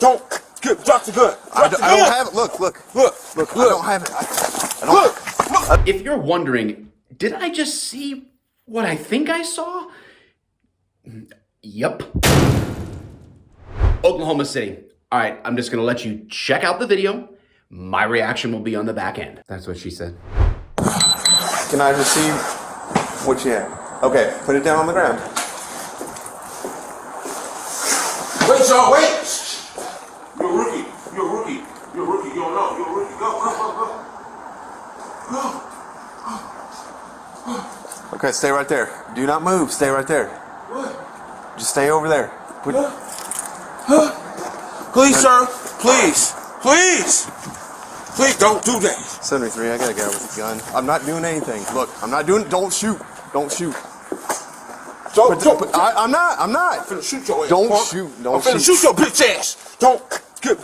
Don't drop the gun. I don't have it. Look. I don't have it. I don't. Look. If you're wondering, did I just see what I think I saw? Yep. Oklahoma City. All right, I'm just gonna let you check out the video. My reaction will be on the back end. That's what she said. Can I receive what you have? Okay, put it down on the ground. Wait, y'all, wait! You're a rookie. You're a rookie. You're a rookie. You don't know. You're a rookie. Go. Okay, stay right there. Do not move. Stay right there. What? Just stay over there. Please, sir. Please. Please don't do that. 73, I got a guy with a gun. I'm not doing anything. Look, I'm not doing. Don't shoot. Don't shoot. I'm not. I'm finna shoot your ass. Don't punk. shoot. I'm Don't finna shoot. shoot your bitch ass. Don't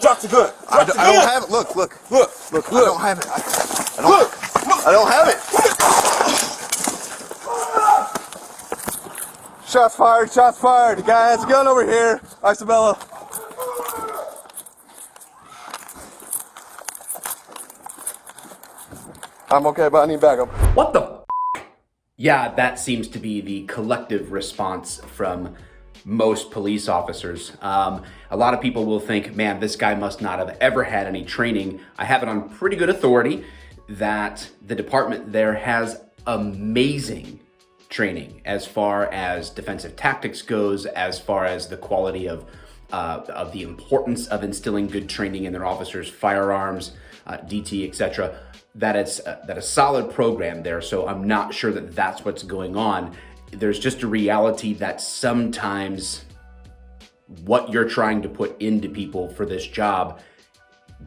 drop the gun. I don't have it. Look. I don't have it. I don't have it. Shots fired. Shots fired. The guy has a gun over here. Isabella. I'm okay, but I need backup. What the f? Yeah, that seems to be the collective response from most police officers. A lot of people will think, man, this guy must not have ever had any training. I have it on pretty good authority that the department there has amazing training as far as defensive tactics goes, as far as the quality of the importance of instilling good training in their officers' firearms, DT, etc. That it's a solid program there, so I'm not sure that that's what's going on. There's just a reality that sometimes what you're trying to put into people for this job,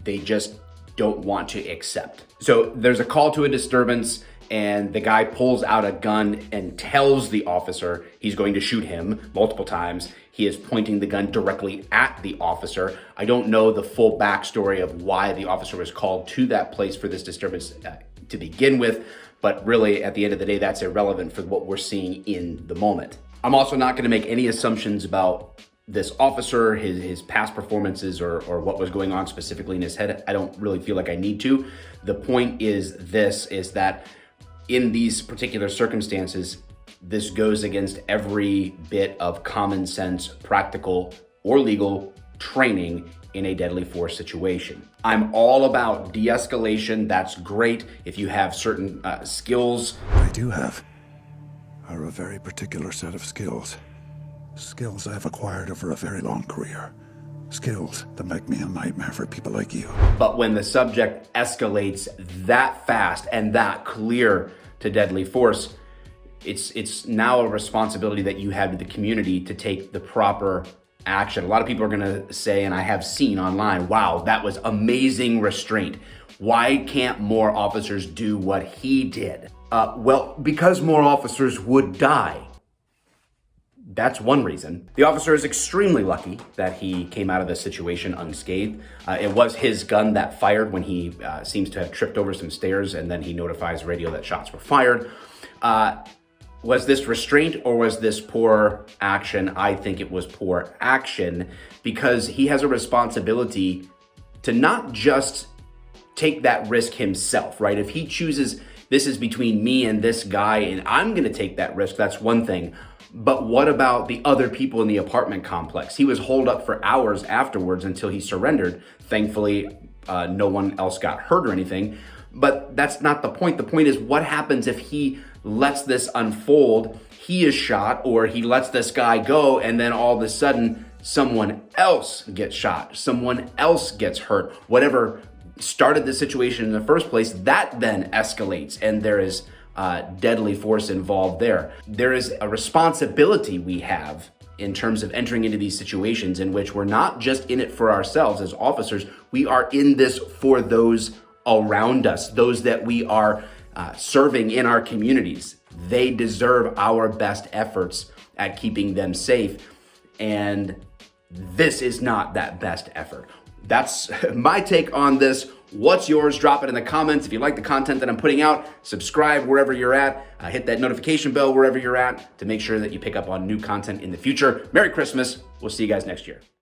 they just don't want to accept. So there's a call to a disturbance, and the guy pulls out a gun and tells the officer he's going to shoot him multiple times. He is pointing the gun directly at the officer. I don't know the full backstory of why the officer was called to that place for this disturbance to begin with, but really at the end of the day, that's irrelevant for what we're seeing in the moment. I'm also not gonna make any assumptions about this officer, his past performances, or what was going on specifically in his head. I don't really feel like I need to. The point is that in these particular circumstances, this goes against every bit of common sense, practical, or legal training in a deadly force situation. I'm all about de-escalation. That's great if you have certain skills. I do have a very particular set of skills. Skills I've acquired over a very long career. Skills that make me a nightmare for people like you. But when the subject escalates that fast and that clear to deadly force, it's now a responsibility that you have to the community to take the proper action. A lot of people are gonna say, and I have seen online, wow, that was amazing restraint. Why can't more officers do what he did? Well, because more officers would die. That's one reason. The officer is extremely lucky that he came out of this situation unscathed. It was his gun that fired when he seems to have tripped over some stairs, and then he notifies radio that shots were fired. Was this restraint or was this poor action? I think it was poor action, because he has a responsibility to not just take that risk himself, right? If he chooses, this is between me and this guy and I'm gonna take that risk, that's one thing. But what about the other people in the apartment complex? He was holed up for hours afterwards until he surrendered. Thankfully, no one else got hurt or anything. But that's not the point. The point is, what happens if he lets this unfold, he is shot, or he lets this guy go, and then all of a sudden, someone else gets shot, someone else gets hurt. Whatever started the situation in the first place, that then escalates, and there is deadly force involved there. There is a responsibility we have in terms of entering into these situations in which we're not just in it for ourselves as officers, we are in this for those around us, those that we are serving in our communities. They deserve our best efforts at keeping them safe, and this is not that best effort. That's my take on this. What's yours? Drop it in the comments. If you like the content that I'm putting out, subscribe wherever you're at. Hit that notification bell wherever you're at to make sure that you pick up on new content in the future. Merry Christmas. We'll see you guys next year.